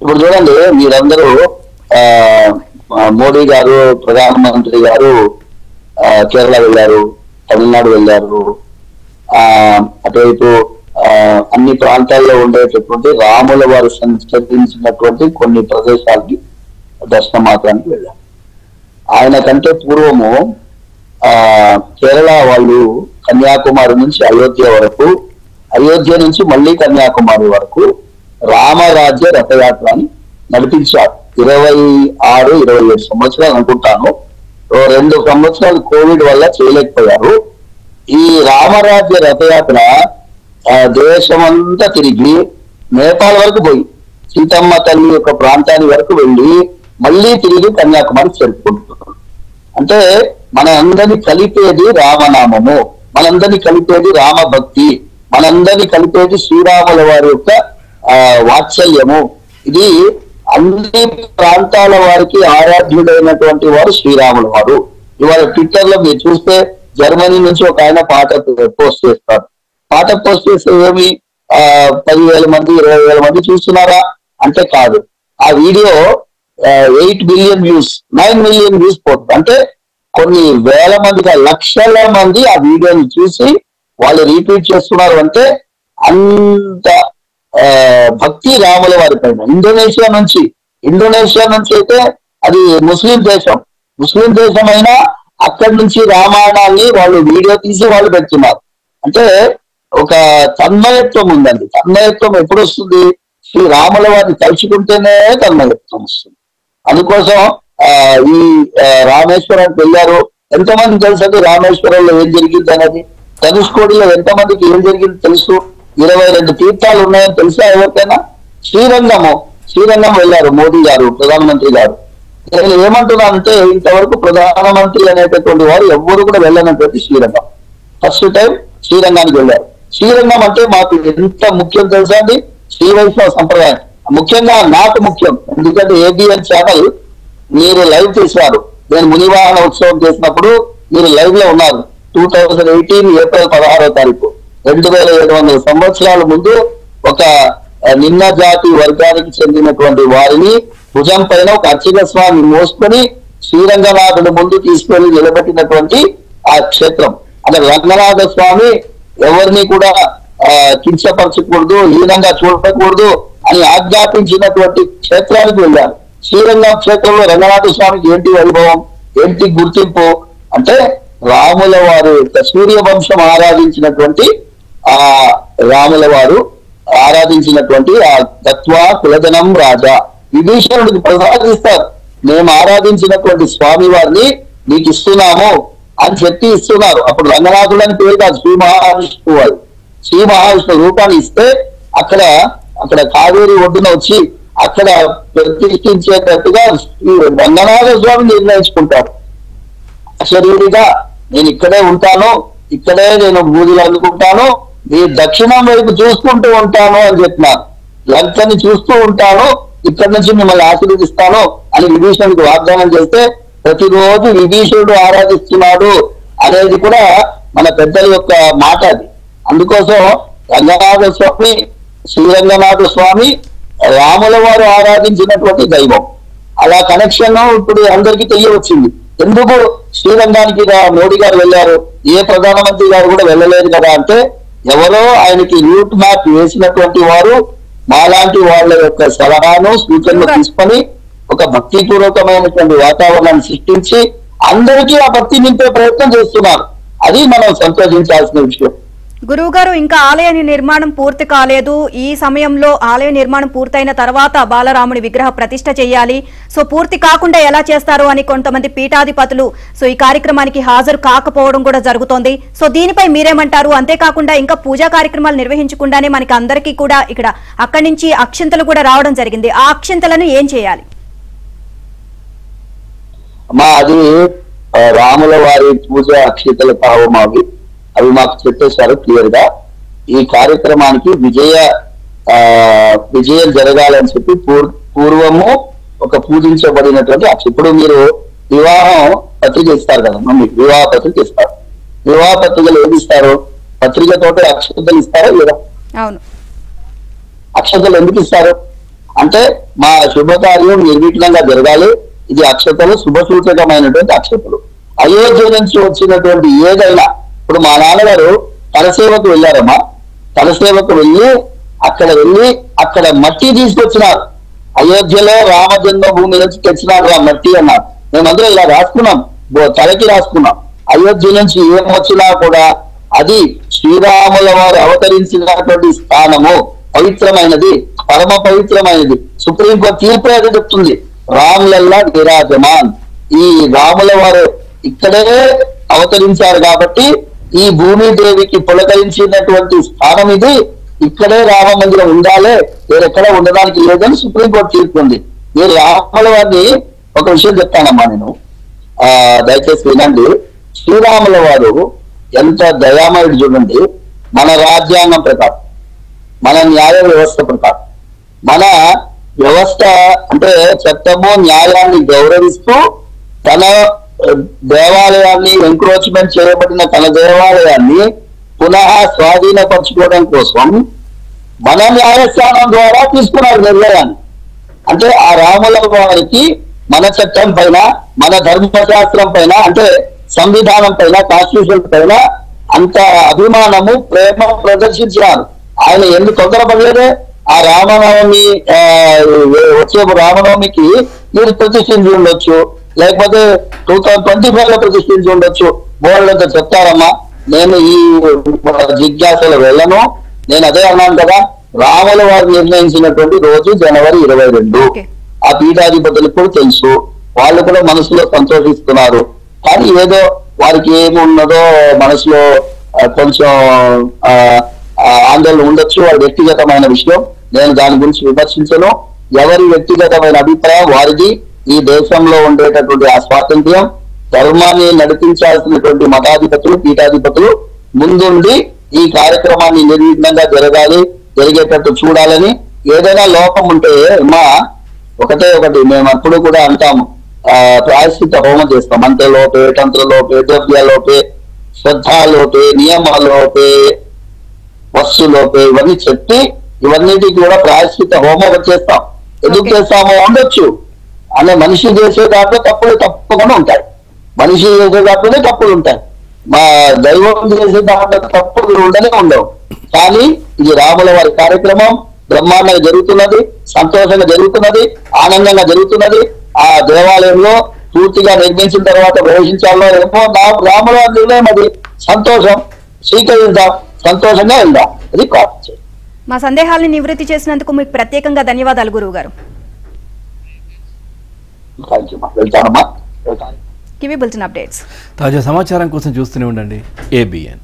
ఇప్పుడు చూడండి మీరందరూ ఆ మోడీ గారు ప్రధానమంత్రి గారు కేరళ వెళ్ళారు, తమిళనాడు వెళ్ళారు, అటువైపు అన్ని ప్రాంతాల్లో ఉండేటటువంటి రాముల వారు సంచరించినటువంటి కొన్ని ప్రదేశాలకి దర్శనం మాత్రానికి వెళ్ళారు. ఆయన కంటే పూర్వము కేరళ వాళ్ళు కన్యాకుమారి నుంచి అయోధ్య వరకు, అయోధ్య నుంచి మళ్ళీ కన్యాకుమారి వరకు రామరాజ్య రథయాత్ర అని నడిపించారు. 26, 27 సంవత్సరాలు అనుకుంటాను. 2 సంవత్సరాలు కోవిడ్ వల్ల చేయలేకపోయారు. ఈ రామరాజ్య రథయాత్ర దేశమంతా తిరిగి నేపాల్ వరకు పోయి సీతమ్మ తల్లి యొక్క ప్రాంతాన్ని వరకు వెళ్ళి మళ్ళీ తిరిగి కన్యాకుమారి చేరుకుంటున్నారు. అంటే మన అందరినీ కలిపేది రామనామము, మనందరినీ కలిపేది రామభక్తి, మనందరినీ కలిపేది శ్రీరాముల వారి యొక్క వాత్సల్యము. ఇది అన్ని ప్రాంతాల వారికి ఆరాధ్యుడైనటువంటి వారు శ్రీరాముల వారు. ఇవాళ ట్విట్టర్ లో మీరు చూస్తే జర్మనీ నుంచి ఒక ఆయన పాట పోస్ట్ చేస్తారు. పాట పోస్ట్ చేస్తే ఏమి 10,000 మంది 20,000 మంది చూస్తున్నారా అంటే కాదు. ఆ video 8 billion views, 9 million views పోతుంది. అంటే కొన్ని వేల మంది, లక్షల మంది ఆ వీడియోని చూసి వాళ్ళు రీట్వీట్ చేస్తున్నారు. అంటే అంత భక్తి రాముల వారి పైన. ఇండోనేషియా నుంచి అయితే అది ముస్లిం దేశం అయినా అక్కడి నుంచి రామాయణాన్ని వాళ్ళు వీడియో తీసి వాళ్ళు పెడుతున్నారు. అంటే ఒక తన్మయత్వం ఉందండి. తన్మయత్వం ఎప్పుడు వస్తుంది? శ్రీ రాముల వారిని తలుచుకుంటేనే తన్మయత్వం వస్తుంది. అందుకోసం ఈ రామేశ్వరానికి వెళ్ళారు. ఎంతమంది తెలుసు అండి రామేశ్వరంలో ఏం జరిగింది అనేది? ధనుష్కోడిలో ఎంతమందికి ఏం జరిగింది తెలుసు? 22 తీర్థాలు ఉన్నాయని తెలుసా ఎవరికైనా? శ్రీరంగం వెళ్ళారు మోదీ గారు, ప్రధానమంత్రి గారు. నేను ఏమంటున్నానంటే ఇంతవరకు ప్రధానమంత్రి అనేటటువంటి వారు ఎవ్వరు కూడా వెళ్ళనటువంటి శ్రీరంగం. ఫస్ట్ టైం శ్రీరంగానికి వెళ్ళారు. శ్రీరంగం అంటే మాకు ఎంత ముఖ్యం తెలుసా అండి? శ్రీ వైష్ణవ సంప్రదాయం ముఖ్యంగా నాకు ముఖ్యం. ఎందుకంటే ABN ఛానల్ మీరు లైవ్ చేశారు. నేను మునివాహన ఉత్సవం చేసినప్పుడు మీరు లైవ్ లో ఉన్నారు. 2018 ఏప్రిల్ 16వ తారీఖు 2700 సంవత్సరాల ముందు ఒక నిమ్న జాతి వర్గానికి చెందినటువంటి వారిని భుజం పైన ఒక అర్చక స్వామి మోసుకొని శ్రీరంగనాథుడి ముందు తీసుకొని నిలబెట్టినటువంటి ఆ క్షేత్రం. అంటే రంగనాథ స్వామి ఎవరిని కూడా కించపరచకూడదు, హీనంగా చూడకూడదు అని ఆజ్ఞాపించినటువంటి క్షేత్రానికి వెళ్ళారు. శ్రీరంగం క్షేత్రంలో రంగనాథ స్వామికి ఏంటి వైభవం, ఏంటి గుర్తింపు అంటే రాముల వారు సూర్యవంశం ఆరాధించినటువంటి ఆ రాముల వారు ఆరాధించినటువంటి ఆ తత్వ కులధనం రాజా విభీషణుడికి ప్రసాదిస్తారు. మేము ఆరాధించినటువంటి స్వామి వారిని నీకు ఇస్తున్నాము అని చెప్పి ఇస్తున్నారు. అప్పుడు రంగనాథుడు అని పేరు కాదు, శ్రీ మహావిష్ణువు వారు. శ్రీ మహావిష్ణు రూపాన్ని ఇస్తే అక్కడ కావేరి ఒడ్డున వచ్చి అక్కడ ప్రతిష్ఠించేటట్టుగా రంగనాథ స్వామి నిర్ణయించుకుంటారు. శరీరిగా నేను ఇక్కడే ఉంటాను, ఇక్కడే నేను బూజులు అందుకుంటాను, మీ దక్షిణం వైపు చూసుకుంటూ ఉంటాను అని చెప్పినారు. లంకని చూస్తూ ఉంటాను, ఇక్కడి నుంచి మిమ్మల్ని ఆశీర్వదిస్తాను అని విభీషణుడికి వాగ్దానం చేస్తే ప్రతిరోజు విభీషణుడు ఆరాధిస్తున్నాడు అనేది కూడా మన పెద్దల యొక్క మాట అది. అందుకోసం రంగనాథ స్వామి, శ్రీరంగనాథ స్వామి రాముల వారు ఆరాధించినటువంటి దైవం. అలా కనెక్షన్ ఇప్పుడు అందరికీ తెలియవచ్చింది. ఎందుకు శ్రీరంగానికి మోడీ గారు వెళ్ళారు, ఏ ప్రధానమంత్రి గారు కూడా వెళ్ళలేదు కదా అంటే ఎవరో ఆయనకి రూట్ మ్యాప్ వేసినటువంటి వారు మాలాంటి వాళ్ళ యొక్క సలహాను సూచనలు తీసుకొని ఒక భక్తిపూర్వకమైనటువంటి వాతావరణాన్ని సృష్టించి అందరికీ ఆ భక్తి నింపే ప్రయత్నం చేస్తున్నారు. అది మనం సంతోషించాల్సిన విషయం. గురువు గారు, ఇంకా ఆలయ నిర్మాణం పూర్తి కాలేదు. ఈ సమయంలో ఆలయ నిర్మాణం పూర్తయిన తర్వాత బాలరాముడి విగ్రహ ప్రతిష్ఠ చేయాలి. సో పూర్తి కాకుండా ఎలా చేస్తారు అని కొంతమంది పీఠాధిపతులు ఈ కార్యక్రమానికి హాజరు కాకపోవడం కూడా జరుగుతోంది. సో దీనిపై మీరేమంటారు? అంతేకాకుండా ఇంకా పూజా కార్యక్రమాలు నిర్వహించకుండానే మనకి అందరికీ కూడా ఇక్కడ అక్కడి నుంచి అక్షింతలు కూడా రావడం జరిగింది. ఆ అక్షింతలను ఏం చేయాలి? అది రాముల వారి పూజ అక్షింతలు కావు, అవి మాకు చెప్పేశారు క్లియర్ గా. ఈ కార్యక్రమానికి విజయం జరగాలని చెప్పి పూర్వము ఒక పూజించబడినటువంటి ఇప్పుడు మీరు వివాహం పత్రిక ఇస్తారు కదా మమ్మీ, వివాహ పత్రిక ఇస్తారు. వివాహ పత్రికలు ఏమి ఇస్తారు? పత్రికతోటి అక్షతలు ఇస్తారా లేదా? అవును. అక్షతలు ఎందుకు ఇస్తారు? అంటే మా శుభకార్యం నిర్విఘ్నంగా జరగాలి, ఇది అక్షతలు శుభసూచకమైనటువంటి అక్షతలు. అయోధ్య నుంచి వచ్చినటువంటి ఏదైనా, ఇప్పుడు మా నాన్నగారు తలసేవకు వెళ్ళారమ్మా, తలసేవకు వెళ్ళి అక్కడ మట్టి తీసుకొచ్చినారు. అయోధ్యలో రామ జన్మభూమి నుంచి తెచ్చినారు ఆ మట్టి అన్నారు. మేమందరం ఇలా రాసుకున్నాం, తలకి రాసుకున్నాం. అయోధ్య నుంచి ఏం వచ్చినా కూడా అది శ్రీరాముల వారు అవతరించినటువంటి స్థానము పవిత్రమైనది, పరమ పవిత్రమైనది. సుప్రీంకోర్టు తీర్పు అది చెప్తుంది, రాములల్లా విరాజమాన్. ఈ రాముల వారు ఇక్కడే అవతరించారు కాబట్టి ఈ భూమిదేవికి పులకరించినటువంటి స్థానం ఇది, ఇక్కడే రామ మందిరం ఉండాలి, వేరెక్కడ ఉండడానికి లేదని సుప్రీంకోర్టు తీర్పు ఉంది. మీరు రాముల వారిని ఒక విషయం చెప్తానమ్మా నేను, దయచేసి వినండి. శ్రీరాముల వారు ఎంత దయామయుడు చూడండి. మన రాజ్యాంగం ప్రకారం, మన న్యాయ వ్యవస్థ ప్రకారం, మన వ్యవస్థ అంటే చట్టము న్యాయాన్ని గౌరవిస్తూ తన దేవాలయాన్ని ఎంక్రోచ్మెంట్ చేయబడిన తన దేవాలయాన్ని పునః స్వాధీనపరచుకోవడం కోసం మన న్యాయస్థానం ద్వారా తీసుకున్నారు నిర్ణయాన్ని. అంటే ఆ రాముల వారికి మన చట్టం పైన, మన ధర్మశాస్త్రం పైన, అంటే సంవిధానం పైన, కాన్స్టిట్యూషన్ పైన అంత అభిమానము, ప్రేమ ప్రదర్శించారు. ఆయన ఎందుకు తొందరపడలేదే? ఆ రామనవమి వచ్చే రామనవమికి మీరు ప్రతిష్ఠించి ఉండొచ్చు, లేకపోతే 2025 లో ప్రతిష్ఠించి ఉండొచ్చు. బోర్డులతో చెప్తారమ్మా. నేను ఈ జిజ్ఞాసలో వెళ్ళను. నేను అదే అన్నాను కదా, రాముల వారు నిర్ణయించినటువంటి రోజు జనవరి 22. ఆ పీఠాధిపతులకు కూడా తెలుసు, వాళ్ళు కూడా మనసులో సంతోషిస్తున్నారు. కానీ ఏదో వారికి ఏమున్నదో మనసులో కొంచెం ఆందోళన ఉండొచ్చు, వారి వ్యక్తిగతమైన విషయం. నేను దాని గురించి విమర్శించను. ఎవరి వ్యక్తిగతమైన అభిప్రాయం వారిది. ఈ దేశంలో ఉండేటటువంటి ఆ స్వాతంత్ర్యం, ధర్మాన్ని నడిపించాల్సినటువంటి మతాధిపతులు, పీఠాధిపతులు ముందుండి ఈ కార్యక్రమాన్ని నిర్విఘ్నంగా జరిగేటట్టు చూడాలని. ఏదైనా లోపం ఉంటే ఒకటి మేము అప్పుడు కూడా అంటాము, ప్రాయశ్చిత్త హోమం చేస్తాం. మంత్రలోపే, తంత్రలోపే, ద్రవ్యలోపే, శ్రద్ధాలోపే, నియమాలోపే, వస్తులోపే, ఇవన్నీ చెప్పి ఇవన్నిటికి కూడా ప్రాయశ్చిత్త హోమం చేస్తాం. ఎందుకు చేస్తామో ఉండొచ్చు అనే మనిషి చేసే దాంట్లో తప్పులు తప్పకుండా ఉంటాయి. మనిషి చేసే దాంట్లోనే తప్పులు ఉంటాయి. మా దైవం చేసే దాంట్లో తప్పులు ఉండవు. కానీ ఇది రాముల వారి కార్యక్రమం బ్రహ్మాండంగా జరుగుతున్నది, సంతోషంగా జరుగుతున్నది, ఆనందంగా జరుగుతున్నది. ఆ దేవాలయంలో పూర్తిగా నిర్మించిన తర్వాత ప్రవేశించాలో ఏమో రాముల వారి నిర్ణయం, అది సంతోషం. స్వీకరిద్దాం, సంతోషంగా వెళ్దాం. అది ప్రార్థన. మా సందేహాలను నివృత్తి చేసినందుకు మీకు ప్రత్యేకంగా ధన్యవాదాలు గురువు గారు. తాజా సమాచారం కోసం చూస్తూనే ఉండండి ABN.